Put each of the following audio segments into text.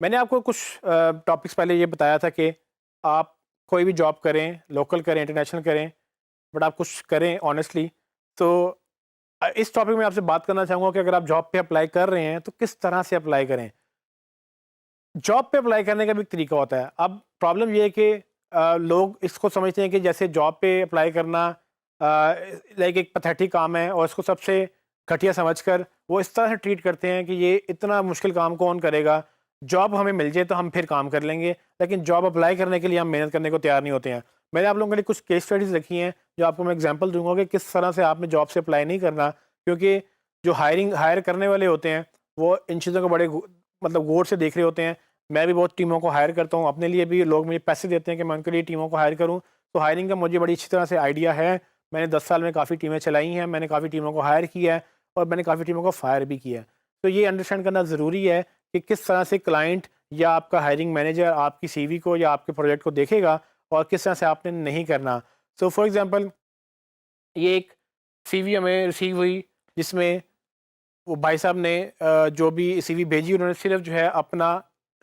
मैंने आपको कुछ टॉपिक्स पहले ये बताया था कि आप कोई भी जॉब करें, लोकल करें, इंटरनेशनल करें, बट आप कुछ करें ऑनेस्टली। तो इस टॉपिक में आपसे बात करना चाहूँगा कि अगर आप जॉब पे अप्लाई कर रहे हैं, तो किस तरह से अप्लाई करें? जॉब पे अप्लाई करने का भी एक तरीका होता है। अब प्रॉब्लम ये है कि लोग इसको समझते हैं कि जैसे जॉब पे अप्लाई करना लाइक एक पैथेटिक काम है और इसको सबसे घटिया समझकर वो इस तरह से ट्रीट करते हैं कि ये इतना मुश्किल काम कौन करेगा? जॉब हमें मिल जाए तो हम फिर काम कर लेंगे, लेकिन जॉब अप्लाई करने के लिए हम मेहनत करने को तैयार नहीं होते हैं। मैंने आप लोगों के लिए कुछ केस स्टडीज़ रखी हैं, जो आपको मैं एग्ज़ाम्पल दूँगा कि किस तरह से आपने जॉब से अप्लाई नहीं करना, क्योंकि जो हायर करने वाले होते हैं, वो इन चीज़ों को बड़े मतलब गौर से देख रहे होते हैं। मैं भी बहुत टीमों को हायर करता हूँ, अपने लिए भी लोग मुझे पैसे देते हैं कि मैं उनके लिए टीमों को हायर करूँ, तो हायरिंग का मुझे बड़ी अच्छी तरह से आइडिया है। मैंने 10 साल में काफ़ी टीमें चलाई हैं, मैंने काफ़ी टीमों को हायर किया है और मैंने काफ़ी टीमों को फायर भी किया है। तो ये अंडरस्टैंड करना ज़रूरी है कि किस तरह से क्लाइंट या आपका हायरिंग मैनेजर आपकी सीवी को या आपके प्रोजेक्ट को देखेगा और किस तरह से आपने नहीं करना। सो फॉर एग्ज़ाम्पल, ये एक सीवी हमें रिसीव हुई, जिसमें वो भाई साहब ने जो भी सीवी भेजी, उन्होंने सिर्फ जो है अपना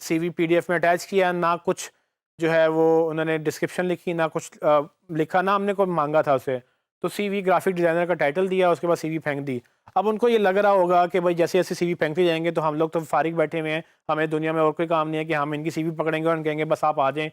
सीवी पीडीएफ में अटैच किया, ना कुछ जो है वो उन्होंने डिस्क्रिप्शन लिखी, ना कुछ लिखा, ना हमने कोई मांगा था उसे। तो सीवी ग्राफिक डिज़ाइनर का टाइटल दिया, उसके बाद सीवी फेंक दी। अब उनको ये लग रहा होगा कि भाई जैसे जैसे सीवी फेंकते जाएंगे तो हम लोग तो फारिग बैठे हुए हैं, हमें दुनिया में और कोई काम नहीं है कि हम इनकी सीवी पकड़ेंगे और कहेंगे बस आप आ जाएं।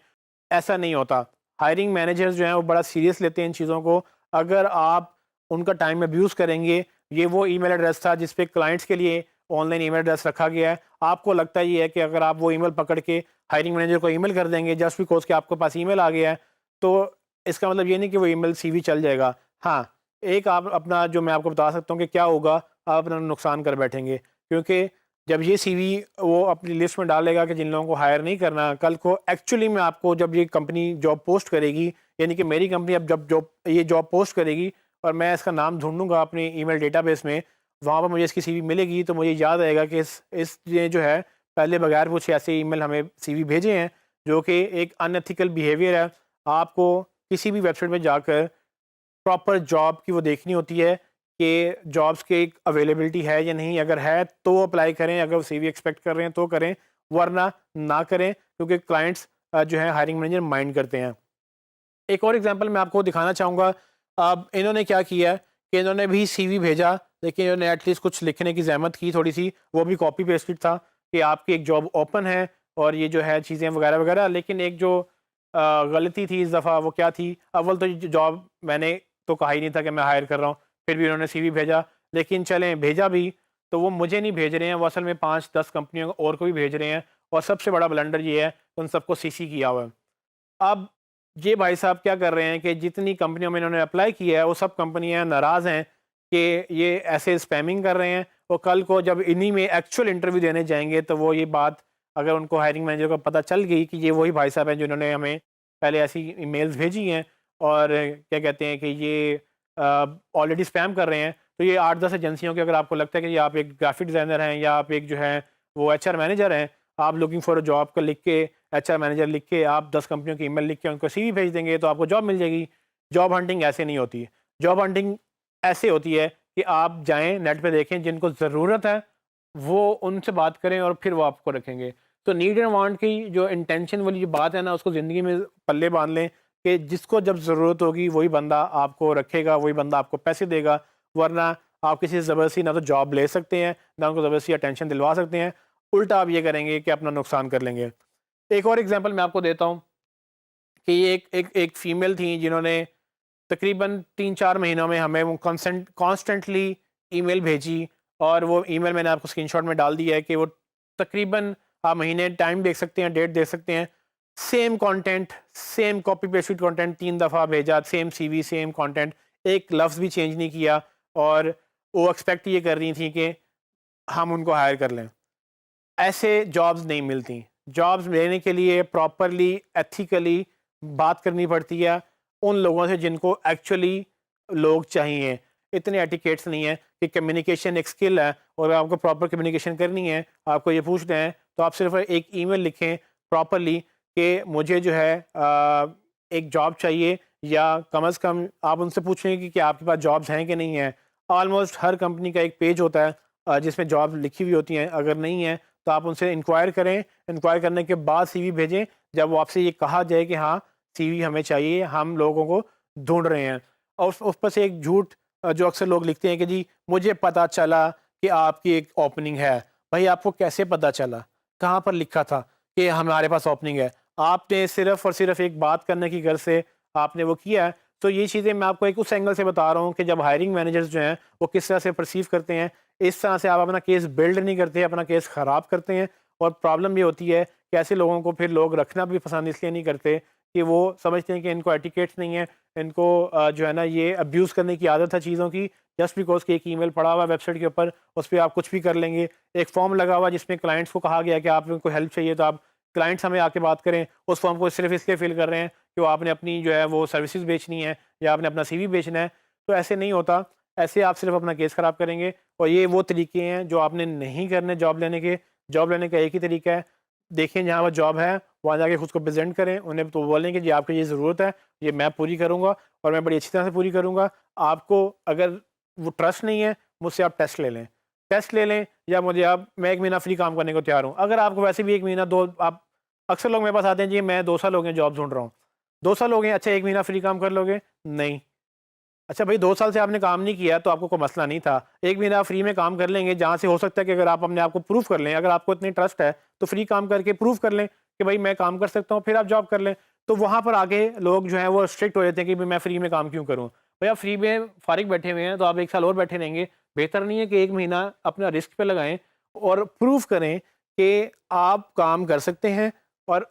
ऐसा नहीं होता। हायरिंग मैनेजर्स जो हैं वो बड़ा सीरियस लेते हैं इन चीज़ों को। अगर आप उनका टाइम अब्यूज़ करेंगे, ये वो ईमेल एड्रेस था जिस पे क्लाइंट्स के लिए ऑनलाइन ईमेल एड्रेस रखा गया है। आपको लगता ये है कि अगर आप वो ईमेल पकड़ के हायरिंग मैनेजर को ईमेल कर देंगे जस्ट बिकॉज़ कि आपके पास ईमेल आ गया है, तो इसका मतलब ये नहीं कि वो ईमेल सीवी चल जाएगा। हाँ, एक आप अपना जो मैं आपको बता सकता हूँ कि क्या होगा, आप अपना नुकसान कर बैठेंगे। क्योंकि जब ये सीवी वो अपनी लिस्ट में डालेगा कि जिन लोगों को हायर नहीं करना, कल को एक्चुअली में आपको जब ये कंपनी जॉब पोस्ट करेगी, यानी कि मेरी कंपनी अब जब जॉब ये जॉब पोस्ट करेगी और मैं इसका नाम ढूँढूँगा अपनी ईमेल डेटाबेस में, वहाँ पर मुझे इसकी सीवी मिलेगी, तो मुझे याद आएगा कि इस ये जो है पहले बगैर पूछे ऐसे ईमेल हमें सीवी भेजे हैं, जो कि एक अनएथिकल बिहेवियर है। आपको किसी भी वेबसाइट में जाकर प्रॉपर जॉब की वो देखनी होती है कि जॉब्स की एक अवेलेबिलिटी है या नहीं, अगर है तो अप्लाई करें, अगर सीवी एक्सपेक्ट कर रहे हैं तो करें, वरना ना करें, क्योंकि क्लाइंट्स जो है हायरिंग मैनेजर माइंड करते हैं। एक और एग्जांपल मैं आपको दिखाना चाहूँगा। अब इन्होंने क्या किया कि इन्होंने भी सीवी भेजा, लेकिन इन्होंने एटलीस्ट कुछ लिखने की ज़हमत की थोड़ी-सी, वो भी कॉपी पेस्टेड था कि आपकी एक जॉब ओपन है और ये जो है चीज़ें वगैरह-वगैरह। लेकिन एक जो गलती थी इस दफ़ा, वो क्या थी? अव्वल तो ये जॉब मैंने तो कहा ही नहीं था कि मैं हायर कर रहा हूँ, फिर भी उन्होंने सीवी भेजा। लेकिन चलें, भेजा भी, तो वो मुझे नहीं भेज रहे हैं, वो असल में 5-10 कंपनियों और को भी भेज रहे हैं और सबसे बड़ा ब्लंडर ये है, उन सबको सीसी किया हुआ है। अब ये भाई साहब क्या कर रहे हैं कि जितनी कंपनियों में इन्होंने अप्लाई किया है, वो सब कंपनियां नाराज़ हैं कि ये ऐसे स्पैमिंग कर रहे हैं, और कल को जब इन्हीं में एक्चुअल इंटरव्यू देने जाएंगे तो वो ये बात अगर उनको हायरिंग मैनेजर को पता चल गई कि ये वही भाई साहब हैं जिन्होंने हमें पहले ऐसी ईमेल्स भेजी हैं और क्या कहते हैं कि ये ऑलरेडी स्पैम कर रहे हैं, तो ये 8-10 एजेंसियों के, अगर आपको लगता है कि आप एक ग्राफिक डिज़ाइनर हैं या आप एक जो है वो एचआर मैनेजर हैं, आप लुकिंग फॉर अ जॉब को लिख के, एचआर मैनेजर लिख के आप 10 कंपनियों की ईमेल लिख के उनको सीवी भेज देंगे तो आपको जॉब मिल जाएगी। जॉब हंटिंग ऐसे नहीं होती। जॉब हंटिंग ऐसे होती है कि आप जाएँ नेट पे देखें, जिनको ज़रूरत है वो उनसे बात करें और फिर वो आपको रखेंगे। तो नीड एंड वांट की जो इंटेंशन वाली जो बात है ना, उसको ज़िंदगी में पल्ले बाँध लें कि जिसको जब ज़रूरत होगी वही बंदा आपको रखेगा, वही बंदा आपको पैसे देगा। वरना आप किसी से ज़बरदस्ती ना तो जॉब ले सकते हैं, ना उनको ज़बरदस्ती अटेंशन दिलवा सकते हैं। उल्टा आप ये करेंगे कि अपना नुकसान कर लेंगे। एक और एग्जांपल मैं आपको देता हूँ कि ये एक फीमेल थी जिन्होंने तकरीबन 3-4 महीनों में हमें वो कॉन्स्टेंटली ईमेल भेजी, और वो ईमेल मैंने आपको स्क्रीनशॉट में डाल दिया है कि वो तकरीबन, आप महीने टाइम देख सकते हैं, डेट देख सकते हैं, same content, same copy pasted content 3 दफ़ा भेजा, सेम सीवी, सेम कंटेंट, एक लफ्ज़ भी चेंज नहीं किया, और वो एक्सपेक्ट ये कर रही थी कि हम उनको हायर कर लें। ऐसे जॉब्स नहीं मिलती। जॉब्स लेने के लिए प्रॉपरली एथिकली बात करनी पड़ती है उन लोगों से जिनको एक्चुअली लोग चाहिए। इतने एटिकेट्स नहीं है कि कम्युनिकेशन एक स्किल है और आपको प्रॉपर कम्युनिकेशन करनी है, आपको ये पूछते हैं तो आप सिर्फ एक ईमेल लिखें प्रॉपरली कि मुझे जो है एक जॉब चाहिए, या कम से कम आप उनसे पूछें कि आपके पास जॉब्स हैं कि नहीं हैं। ऑलमोस्ट हर कंपनी का एक पेज होता है जिसमें जॉब लिखी हुई होती हैं, अगर नहीं है तो आप उनसे इंक्वायर करें, इंक्वायर करने के बाद सीवी भेजें। जब वो आपसे ये कहा जाए कि हाँ सीवी हमें चाहिए, हम लोगों को ढूंढ रहे हैं, और उस पर से एक झूठ जो अक्सर लोग लिखते हैं कि जी मुझे पता चला कि आपकी एक ओपनिंग है। भाई आपको कैसे पता चला, कहाँ पर लिखा था कि हमारे पास ओपनिंग है? आपने सिर्फ और सिर्फ एक बात करने की गर्ज से आपने वो किया है। तो ये चीज़ें मैं आपको एक उस एंगल से बता रहा हूँ कि जब हायरिंग मैनेजर्स जो हैं वो किस तरह से परसीव करते हैं, इस तरह से आप अपना केस बिल्ड नहीं करते, अपना केस ख़राब करते हैं। और प्रॉब्लम ये होती है कि ऐसे लोगों को फिर लोग रखना भी पसंद इसलिए नहीं करते कि वो समझते हैं कि इनको एटिकेट्स नहीं है, इनको जो है ना ये अब्यूज़ करने की आदत है चीज़ों की, जस्ट बिकॉज कि एक ईमेल पड़ा हुआ है वेबसाइट के ऊपर, उस पर आप कुछ भी कर लेंगे। एक फॉर्म लगा हुआ जिसमें क्लाइंट्स को कहा गया कि आप उनको हेल्प चाहिए तो आप क्लाइंट्स हमें आके बात करें, उस फॉर्म को सिर्फ इसलिए फिल कर रहे हैं कि वो आपने अपनी जो है वो सर्विसेज बेचनी है या आपने अपना सीवी बेचना है। तो ऐसे नहीं होता, ऐसे आप सिर्फ अपना केस ख़राब करेंगे। और ये वो तरीके हैं जो आपने नहीं करने जॉब लेने के। जॉब लेने का एक ही तरीका है, देखें जहाँ पर जॉब है वहाँ जाके खुद को प्रेजेंट करें, उन्हें तो बोलें कि जी आपको ये ज़रूरत है, ये मैं पूरी करूँगा और मैं बड़ी अच्छी तरह से पूरी करूँगा। आपको अगर वो ट्रस्ट नहीं है, मुझसे आप टेस्ट ले लें, टेस्ट ले लें, या मुझे आप मैं 1 महीना फ्री काम करने को तैयार हूँ। अगर आपको वैसे भी 1 महीना 2 आप अक्सर लोग मेरे पास आते हैं जी मैं 2 साल हो गए जॉब ढूँढ रहा हूँ। 2 साल हो गए, अच्छा 1 महीना फ्री काम कर लोगे? नहीं। अच्छा भाई 2 साल से आपने काम नहीं किया तो आपको कोई मसला नहीं था। 1 महीना फ्री में काम कर लेंगे, जहाँ से हो सकता है कि अगर आप अपने आप को प्रूव कर लें, अगर आपको इतनी ट्रस्ट है तो फ्री काम करके प्रूव कर लें कि भाई मैं काम कर सकता हूँ, फिर आप जॉब कर लें। तो वहाँ पर आगे लोग जो हैं वो स्ट्रिक्ट हो जाते हैं कि भाई मैं फ्री में काम क्यों करूँ? भाई आप फ्री में फारिग बैठे हुए हैं तो आप 1 साल और बैठे रहेंगे। बेहतर नहीं है कि 1 महीना अपना रिस्क पे लगाएँ और प्रूव करें कि आप काम कर सकते हैं। और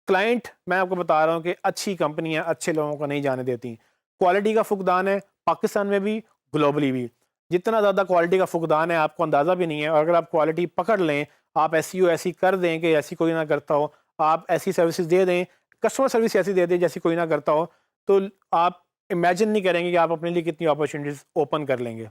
क्लाइंट मैं आपको बता रहा हूँ कि अच्छी कंपनियाँ अच्छे लोगों को नहीं जाने देती। क्वालिटी का फुकदान है पाकिस्तान में भी, ग्लोबली भी। जितना ज़्यादा क्वालिटी का फुकदान है आपको अंदाज़ा भी नहीं है। और अगर आप क्वालिटी पकड़ लें, आप एसईओ ऐसी कर दें कि ऐसी कोई ना करता हो, आप ऐसी सर्विसेज दे दें, कस्टमर सर्विस ऐसी दे दें जैसी कोई ना करता हो, तो आप इमेजिन नहीं करेंगे कि आप अपने लिए कितनी अपॉर्चुनिटीज़ ओपन कर लेंगे।